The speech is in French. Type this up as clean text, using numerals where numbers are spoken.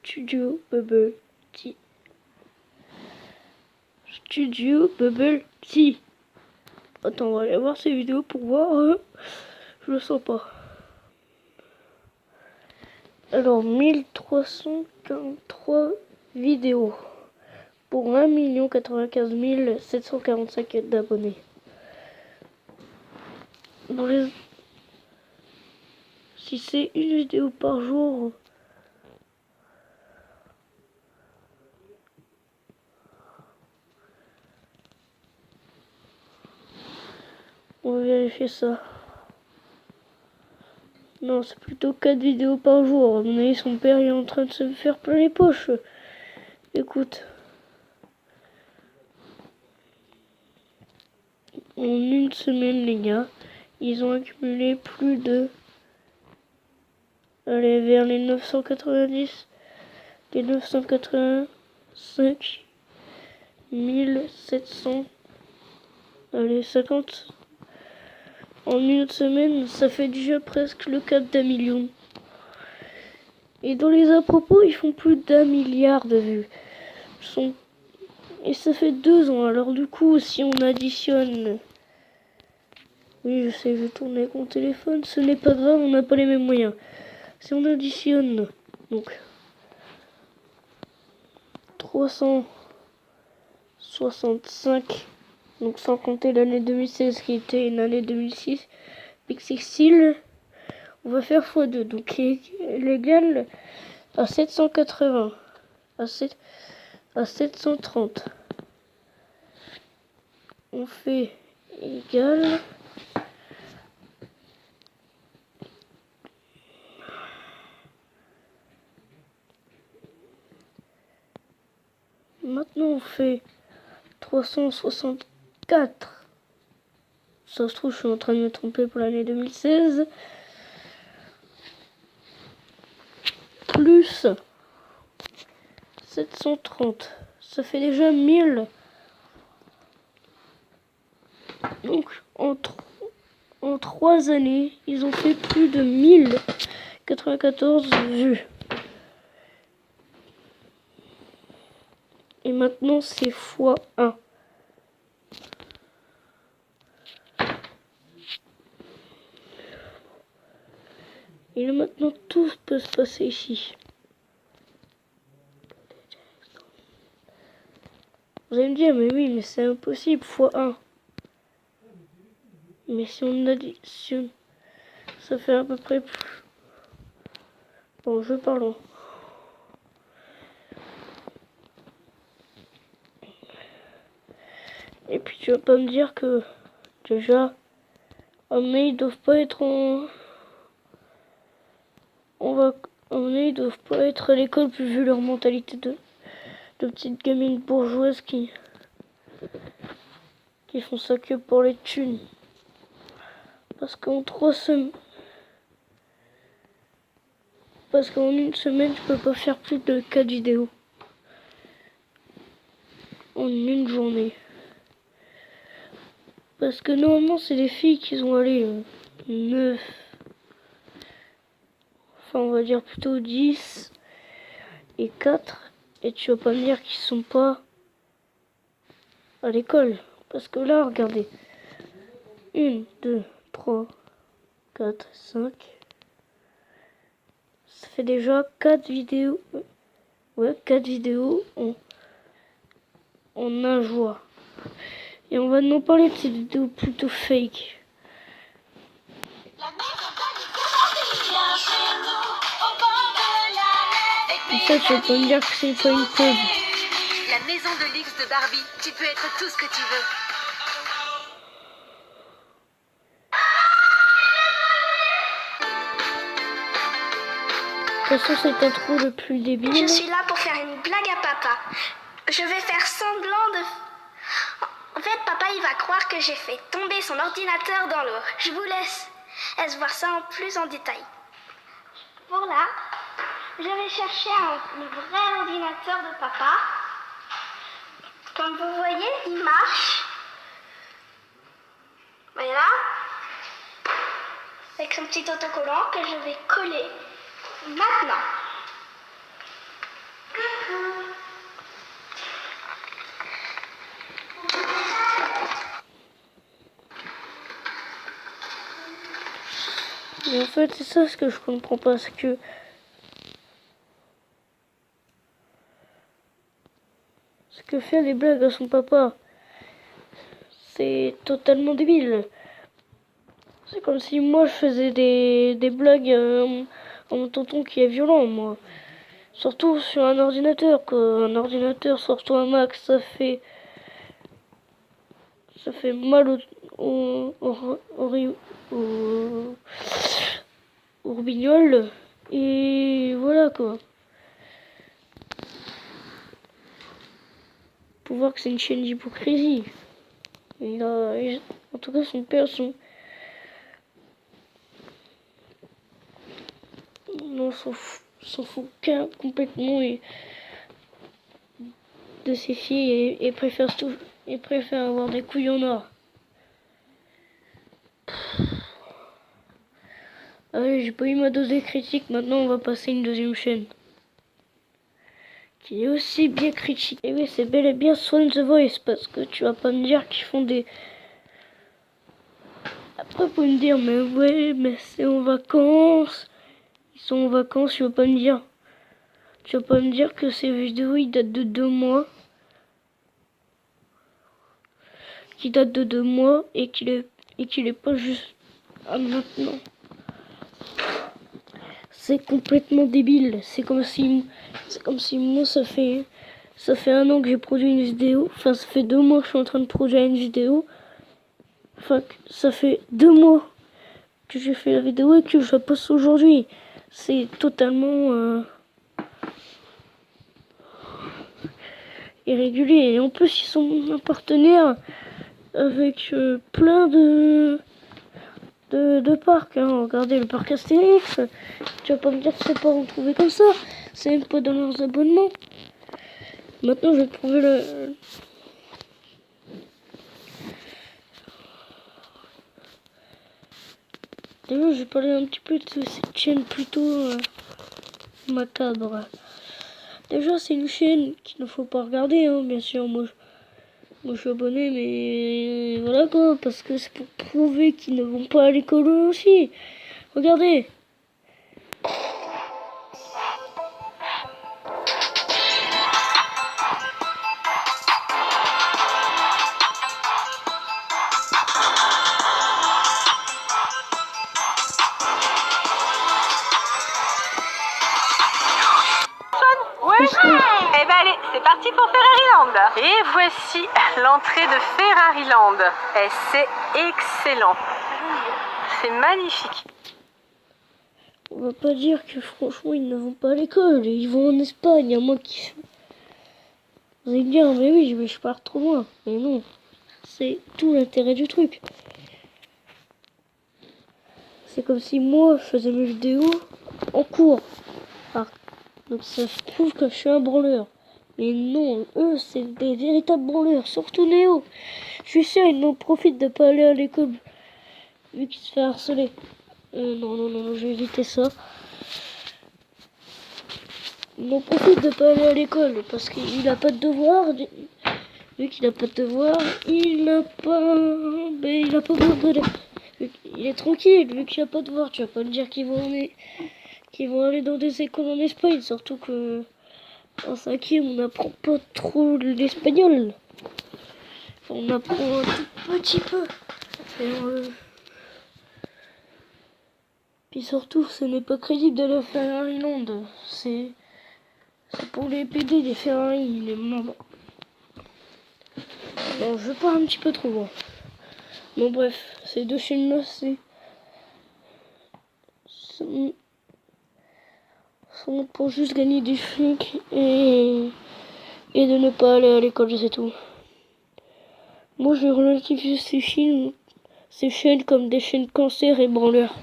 Studio Bubble Tea. Studio Bubble Tea. Attends, on va aller voir ces vidéos pour voir. Je le sens pas. Alors, 1343 vidéos pour 1 95 745 d'abonnés. Si c'est une vidéo par jour, on va vérifier ça. Non, c'est plutôt 4 vidéos par jour. À mon avis, son père est en train de se faire plein les poches. Écoute. En une semaine, les gars, ils ont accumulé plus de... Allez, vers les 990, les 985, 1700, allez, 50. En une semaine, ça fait déjà presque le cap d'1 million. Et dans les à propos, ils font plus d'1 milliard de vues. Et ça fait 2 ans. Alors du coup, si on additionne... Oui, je sais, je tourne avec mon téléphone. Ce n'est pas grave, on n'a pas les mêmes moyens. Si on additionne, donc... 365, donc sans compter l'année 2016 qui était une année 2006, pixel, on va faire x2, donc l'égal à 780, à 730. On fait égal maintenant on fait 364. Ça se trouve, je suis en train de me tromper pour l'année 2016. Plus 730. Ça fait déjà 1000. Donc, en 3 années, ils ont fait plus de 1094 vues. Et maintenant, c'est x1. Et là, maintenant, tout peut se passer ici. Vous allez me dire, mais oui, mais c'est impossible, x1. Mais si on additionne, ça fait à peu près plus. Bon, je parle. Et puis tu vas pas me dire que déjà, mais ils doivent pas être ils doivent pas être à l'école vu leur mentalité de petites gamines bourgeoises qui font ça que pour les thunes. Parce qu'en 3 semaines, parce qu'en une semaine, je peux pas faire plus de 4 vidéos. En une journée. Parce que normalement, c'est les filles qui ont allé 9. Enfin, on va dire plutôt 10 et 4. Et tu vas pas me dire qu'ils sont pas à l'école. Parce que là, regardez. 1, 2, 3, 4, 5. Ça fait déjà 4 vidéos. Ouais, 4 vidéos en un jour. Et on va nous parler de ces vidéos plutôt fake. Et ça, tu vas pas me dire que c'est pas une pub. La maison de luxe de Barbie, tu peux être tout ce que tu veux. De toute façon, c'est intro le plus débile. Je suis là pour faire une blague à papa. Je vais faire semblant de... En fait, papa, il va croire que j'ai fait tomber son ordinateur dans l'eau. Je vous laisse voir ça en plus en détail. Voilà. Je vais chercher le vrai ordinateur de papa. Comme vous voyez, il marche. Voilà. Avec son petit autocollant que je vais coller maintenant. fait, c'est ça ce que je comprends pas, c'est que faire des blagues à son papa, c'est totalement débile. C'est comme si moi je faisais des blagues à mon tonton qui est violent, moi. Surtout sur un ordinateur, quoi. Un ordinateur, surtout un Mac, ça fait mal au robignol. Et voilà, quoi. Pour voir que c'est une chaîne d'hypocrisie. En tout cas, son père, non, s'en fout complètement de ses filles et préfère avoir des couilles en or. Allez, j'ai pas eu ma dose de critique, maintenant on va passer à une deuxième chaîne. Qui est aussi bien critique. Et oui, c'est bel et bien Swan The Voice, parce que tu vas pas me dire qu'ils font des... Après, faut me dire, mais ouais, mais c'est en vacances. Ils sont en vacances, tu vas pas me dire. Tu vas pas me dire que ces vidéos, ils datent de 2 mois. Qui date de 2 mois et qu'il est pas juste à maintenant. C'est complètement débile. C'est comme si moi ça fait 1 an que j'ai produit une vidéo. Enfin, ça fait 2 mois que je suis en train de produire une vidéo. Enfin, ça fait 2 mois que j'ai fait la vidéo et que je la poste aujourd'hui. C'est totalement irrégulier. Et en plus, ils sont un partenaire avec plein de parcs. Hein. Regardez le parc Astérix. Tu vas pas me dire que c'est pas retrouvé comme ça. C'est même pas dans leurs abonnements. Maintenant, je vais trouver le... Déjà, je vais parler un petit peu de cette chaîne plutôt macabre. Déjà, c'est une chaîne qu'il ne faut pas regarder, hein, bien sûr. Moi, je suis abonné, mais voilà quoi, parce que c'est pour prouver qu'ils ne vont pas à l'école eux aussi. Regardez. Eh ben allez, c'est parti pour Ferraryland. Et voici l'entrée de Ferraryland. Et c'est excellent. C'est magnifique. On va pas dire que franchement ils ne vont pas à l'école, ils vont en Espagne, à moins qu'ils... Vous allez me dire, mais oui, mais je pars trop loin. Mais non, c'est tout l'intérêt du truc. C'est comme si moi je faisais mes vidéos en cours. Ah, donc ça prouve que je suis un branleur. Mais non, eux c'est des véritables branleurs, surtout Néo. Je suis sûr ils n'en profitent de pas aller à l'école vu qu'il se fait harceler. Non, je vais éviter ça. Il en profite de pas aller à l'école parce qu'il a pas de devoir. Vu qu'il a pas de devoir, il a pas besoin de... Il est tranquille, vu qu'il a pas de devoir. Tu vas pas me dire qu'ils vont aller dans des écoles en Espagne. Surtout que en 5e, on n'apprend pas trop l'espagnol. Enfin, on apprend un tout petit peu. Puis surtout, ce n'est pas crédible d'aller à Ferraryland. C'est pour les PD, les Ferrari, les membres. Bon, je pars un petit peu trop loin. Bon, bref, ces deux chaînes-là, sont pour juste gagner du fric et de ne pas aller à l'école, c'est tout. Moi, je relativise ces chaînes comme des chaînes cancer et branleurs.